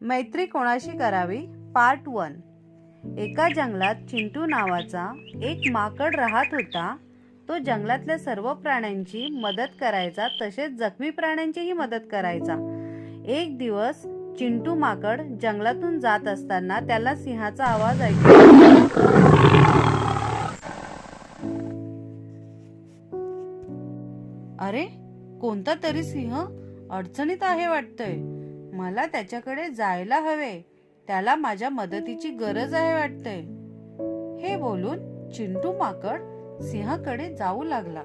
मैत्री कोणाशी करावी पार्ट 1। एका जंगलात चिंटू नावाचा एक माकड राहत होता। तो जंगलातल्या सर्व प्राण्यांची मदत करायचा, तसेच जखमी प्राण्यांचीही मदत करायचा। एक दिवस चिंटू माकड जंगलातून जात असताना त्याला सिंहाचा आवाज ऐकू आला। अरे, कोणता तरी सिंह अडचणीत आहे वाटतंय। मला त्याच्याकडे जायला हवे, त्याला माझ्या मदतीची गरज आहे वाटतंय। हे बोलून चिंटू माकड सिंहाकडे जाऊ लागला।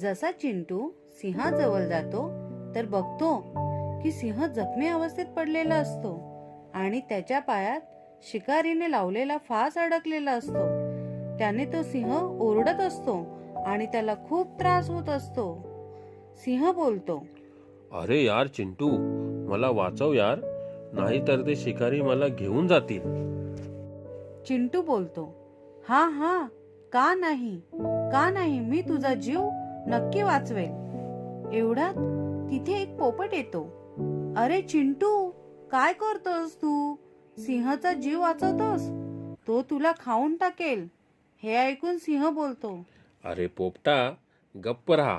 जसा चिंटू सिंहाजवळ जातो तर बघतो की सिंह जखमी अवस्थेत पडलेला असतो आणि त्याच्या पायात शिकारीने लावलेला फास अडकलेला असतो। त्याने तो सिंह ओरडत असतो आणि त्याला खूप त्रास होत असतो। सिंह बोलतो, अरे यार चिंटू, मला वाचव यार, नाहीतर ते शिकारी मला घेऊन जातील। चिंटू बोलतो, हा हा, का नाही, का नाही, मी तुझा जीव नक्की वाचवेल। एवढ्यात तिथे एक पोपट येतो। अरे चिंटू, काय करतोस तू? सिंहाचा जीव वाचवतोस? तो तुला खाऊन टाकेल। हे ऐकून सिंह बोलतो, अरे पोपटा, गप्प राहा।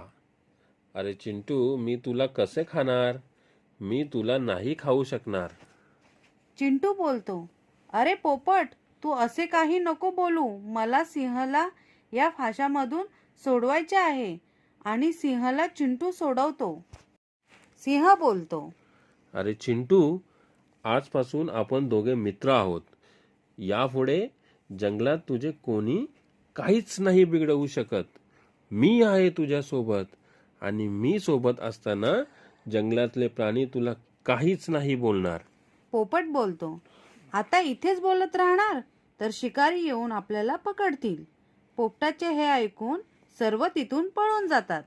अरे चिंटू, मी तुला कसे खाणार? मी तुला नाही खाऊ शकणार। चिंटू बोलतो, अरे पोपट, तू असे काही नको बोलू। मला सिंहाला या फाशामधून सोडवायचे आहे। आणि सिंहाला चिंटू सोडवतो। सिंह बोलतो, अरे चिंटू, आजपासून आपण दोघे मित्र आहोत। यापुढे जंगलात तुझे कोणी काहीच नाही बिघडवू शकत। मी आहे तुझ्या सोबत, आणि मी सोबत असताना जंगलातले प्राणी तुला काहीच नाही बोलणार। पोपट बोलतो, आता इथेच बोलत राहणार तर शिकारी येऊन आपल्याला पकडतील। पोपटाचे हे ऐकून सर्व तिथून पळून जातात।